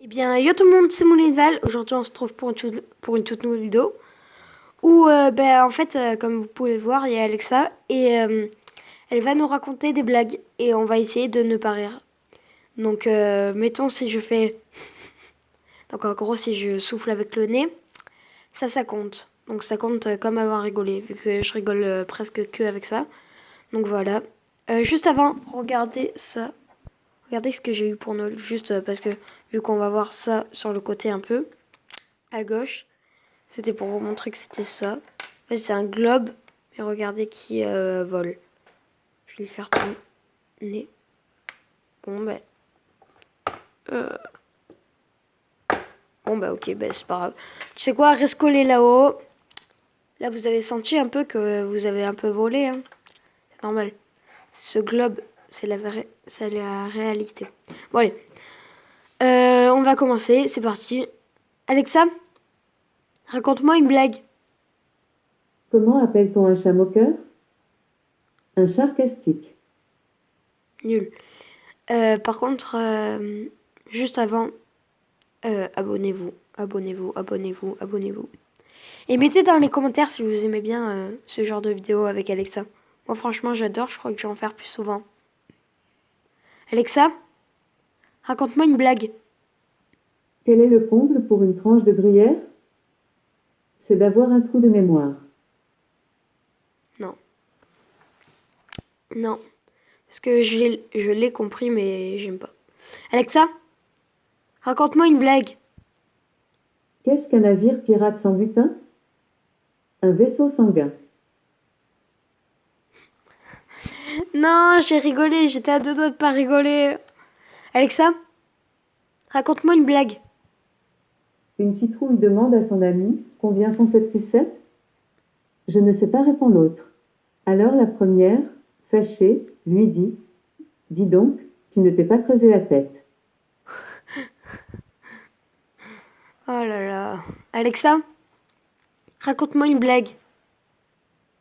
Eh bien, yo tout le monde, c'est Moulinval. Aujourd'hui, on se trouve pour une toute nouvelle vidéo. Où, en fait, comme vous pouvez le voir, il y a Alexa et elle va nous raconter des blagues et on va essayer de ne pas rire. Donc, mettons si je fais. Donc, en gros, si je souffle avec le nez, ça compte. Donc, ça compte comme avoir rigolé, vu que je rigole presque que avec ça. Donc, voilà. Juste avant, regardez ça. Regardez ce que j'ai eu pour Noël, juste parce que vu qu'on va voir ça sur le côté un peu, à gauche. C'était pour vous montrer que c'était ça. En fait, c'est un globe. Et regardez qui vole. Je vais le faire tourner. Bon, bah. euh, Bon, bah, ok, bah, c'est pas grave. Tu sais quoi, reste collé là-haut. Là, vous avez senti un peu que vous avez un peu volé. Hein. C'est normal. Ce globe, c'est la réalité. Bon, allez. On va commencer. C'est parti. Alexa, raconte-moi une blague. Comment appelle-t-on un chat moqueur? Un sarcastique. Nul. Par contre, juste avant, abonnez-vous, abonnez-vous, abonnez-vous, abonnez-vous. Et mettez dans les commentaires si vous aimez bien ce genre de vidéo avec Alexa. Moi franchement j'adore, je crois que je vais en faire plus souvent. Alexa, raconte-moi une blague. Quel est le comble pour une tranche de gruyère? C'est d'avoir un trou de mémoire. Non, non, parce que je l'ai compris mais j'aime pas. Alexa, raconte-moi une blague. Qu'est-ce qu'un navire pirate sans butin? Un vaisseau sanguin. Non, j'ai rigolé, j'étais à deux doigts de pas rigoler. Alexa, raconte-moi une blague. Une citrouille demande à son ami combien font 7 plus 7? Je ne sais pas, répond l'autre. Alors la première, fâchée, lui dit: Dis donc, tu ne t'es pas creusé la tête. Oh là là. Alexa, raconte-moi une blague.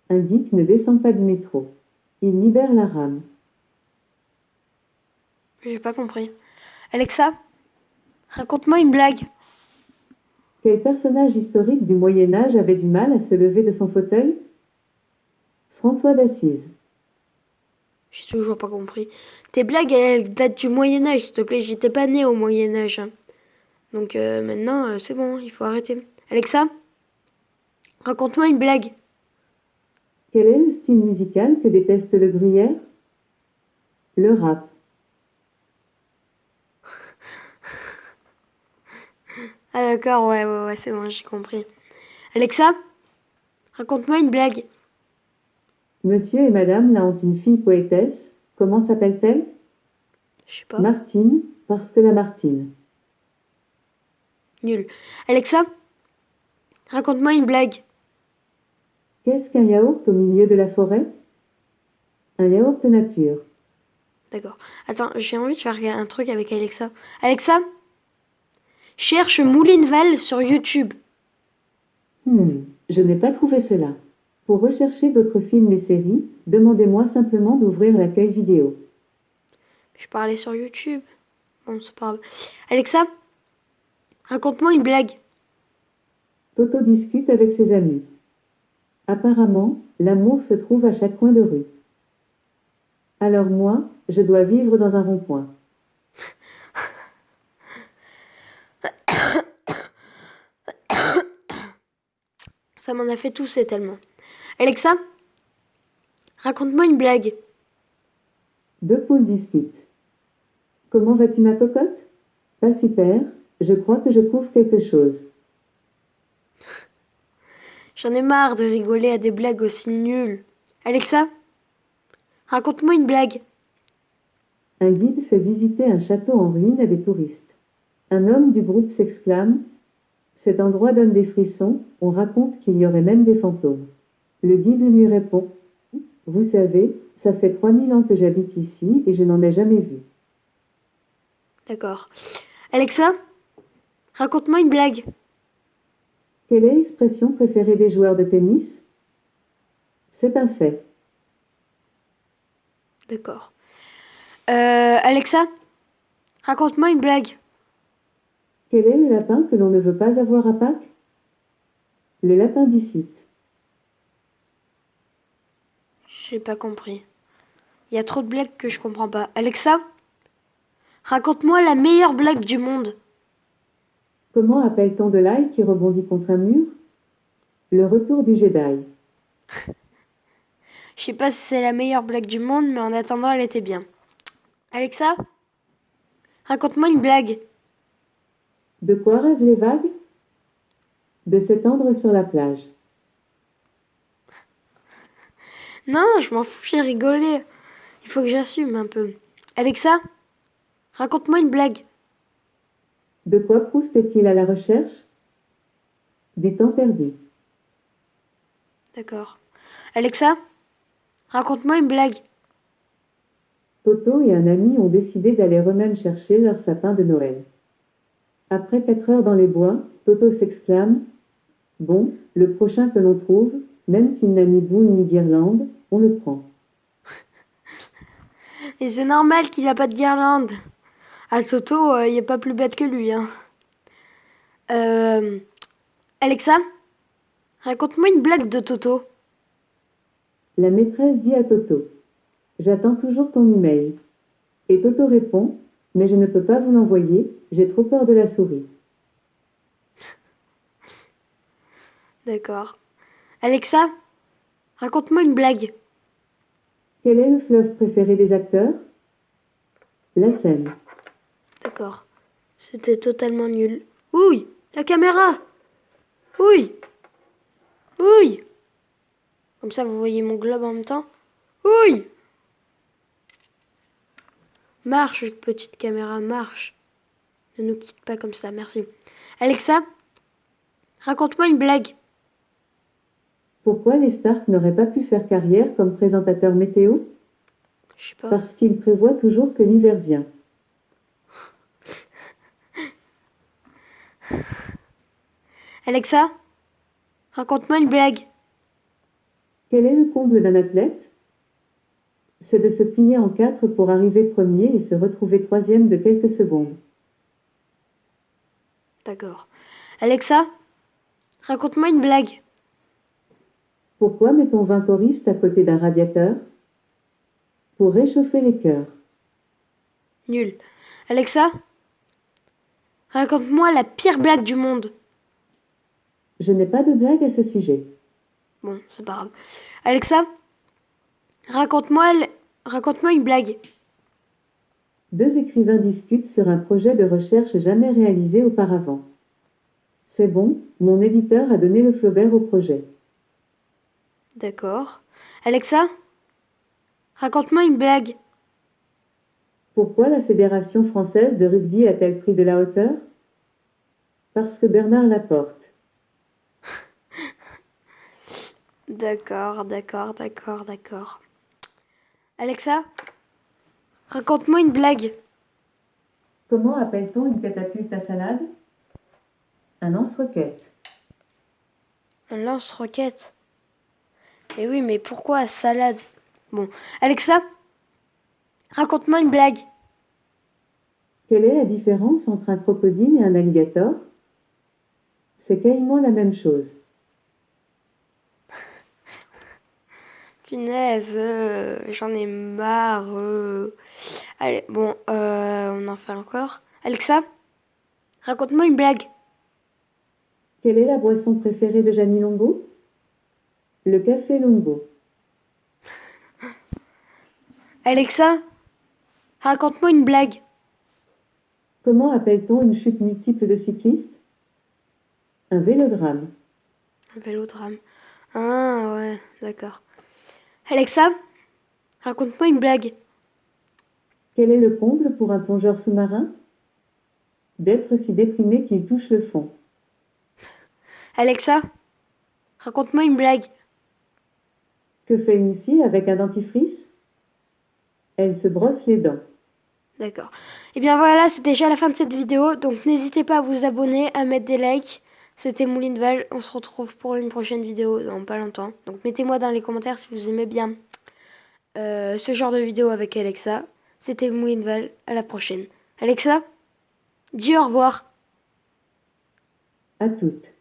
Un geek ne descend pas du métro. Il libère la rame. J'ai pas compris. Alexa, raconte-moi une blague. Quel personnage historique du Moyen Âge avait du mal à se lever de son fauteuil? François d'Assise. J'ai toujours pas compris. Tes blagues, elles datent du Moyen-Âge, s'il te plaît. J'étais pas née au Moyen-Âge. Hein. Donc maintenant, c'est bon, il faut arrêter. Alexa, raconte-moi une blague. Quel est le style musical que déteste le gruyère? Le rap. Ah d'accord, ouais, c'est bon, j'ai compris. Alexa, raconte-moi une blague. Monsieur et madame là ont une fille poétesse. Comment s'appelle-t-elle? Je sais pas. Martine, parce que la Martine. Nul. Alexa, raconte-moi une blague. Qu'est-ce qu'un yaourt au milieu de la forêt? Un yaourt nature. D'accord. Attends, j'ai envie de faire un truc avec Alexa. Alexa, cherche Moulinval sur YouTube. Je n'ai pas trouvé cela. Pour rechercher d'autres films et séries, demandez-moi simplement d'ouvrir l'accueil vidéo. Je parlais sur YouTube. Bon, c'est pas grave. Alexa, raconte-moi une blague. Toto discute avec ses amis. Apparemment, l'amour se trouve à chaque coin de rue. Alors moi, je dois vivre dans un rond-point. Ça m'en a fait tousser tellement. Alexa, raconte-moi une blague. Deux poules discutent. Comment vas-tu, ma cocotte? Pas super, je crois que je couvre quelque chose. J'en ai marre de rigoler à des blagues aussi nulles. Alexa, raconte-moi une blague. Un guide fait visiter un château en ruine à des touristes. Un homme du groupe s'exclame: Cet endroit donne des frissons, on raconte qu'il y aurait même des fantômes. Le guide lui répond: Vous savez, ça fait 3000 ans que j'habite ici et je n'en ai jamais vu. D'accord. Alexa, raconte-moi une blague. Quelle est l'expression préférée des joueurs de tennis? C'est un fait. D'accord. Alexa, raconte-moi une blague. Quel est le lapin que l'on ne veut pas avoir à Pâques? Le lapin dicite. J'ai pas compris. Il y a trop de blagues que je comprends pas. Alexa, raconte-moi la meilleure blague du monde. Comment appelle-t-on de l'ail qui rebondit contre un mur? Le retour du Jedi. Je sais pas si c'est la meilleure blague du monde, mais en attendant, elle était bien. Alexa, raconte-moi une blague. De quoi rêvent les vagues? De s'étendre sur la plage. Non, je m'en fous, j'ai rigolé. Il faut que j'assume un peu. Alexa, raconte-moi une blague. De quoi Proust est-il à la recherche? Du temps perdu. D'accord. Alexa, raconte-moi une blague. Toto et un ami ont décidé d'aller eux-mêmes chercher leur sapin de Noël. Après 4 heures dans les bois, Toto s'exclame: Bon, le prochain que l'on trouve, même s'il n'a ni boule ni guirlande, on le prend. Et c'est normal qu'il a pas de guirlande. À Toto, il n'y a pas plus bête que lui, hein. Euh, Alexa, raconte-moi une blague de Toto. La maîtresse dit à Toto: J'attends toujours ton email. Et Toto répond: Mais je ne peux pas vous l'envoyer, j'ai trop peur de la souris. D'accord. Alexa, raconte-moi une blague. Quel est le fleuve préféré des acteurs? La Seine. D'accord. C'était totalement nul. Ouille, la caméra. Ouille, ouille. Comme ça, vous voyez mon globe en même temps. Ouille. Marche, petite caméra, marche. Ne nous quitte pas comme ça, merci. Alexa, raconte-moi une blague. Pourquoi les Stark n'auraient pas pu faire carrière comme présentateurs météo? Je sais pas. Parce qu'ils prévoient toujours que l'hiver vient. Alexa, raconte-moi une blague. Quel est le comble d'un athlète? C'est de se plier en 4 pour arriver premier et se retrouver troisième de quelques secondes. D'accord. Alexa, raconte-moi une blague. Pourquoi met-on 20 choristes à côté d'un radiateur? Pour réchauffer les cœurs. Nul. Alexa, raconte-moi la pire blague du monde. Je n'ai pas de blague à ce sujet. Bon, c'est pas grave. Alexa, raconte-moi une blague. 2 écrivains discutent sur un projet de recherche jamais réalisé auparavant. C'est bon, mon éditeur a donné le Flaubert au projet. D'accord. Alexa, raconte-moi une blague. Pourquoi la Fédération française de rugby a-t-elle pris de la hauteur? Parce que Bernard Laporte. D'accord. Alexa, raconte-moi une blague. Comment appelle-t-on une catapulte à salade? Un lance-roquette. Un lance-roquette. Eh oui, mais pourquoi salade? Bon. Alexa, raconte-moi une blague. Quelle est la différence entre un crocodile et un alligator? C'est quasiment la même chose. Punaise, j'en ai marre. Allez, bon, on en fait encore. Alexa, raconte-moi une blague. Quelle est la boisson préférée de Jeannie Longo? Le café Longo. Alexa, raconte-moi une blague. Comment appelle-t-on une chute multiple de cyclistes? Un vélodrame. Un vélodrame. Ah ouais, d'accord. Alexa, raconte-moi une blague. Quel est le comble pour un plongeur sous-marin? D'être si déprimé qu'il touche le fond. Alexa, raconte-moi une blague. Que fait une scie avec un dentifrice? Elle se brosse les dents. D'accord. Et bien voilà, c'est déjà la fin de cette vidéo. Donc n'hésitez pas à vous abonner, à mettre des likes. C'était Moulinval. On se retrouve pour une prochaine vidéo dans pas longtemps. Donc mettez-moi dans les commentaires si vous aimez bien ce genre de vidéo avec Alexa. C'était Moulinval. À la prochaine. Alexa, dis au revoir. À toutes.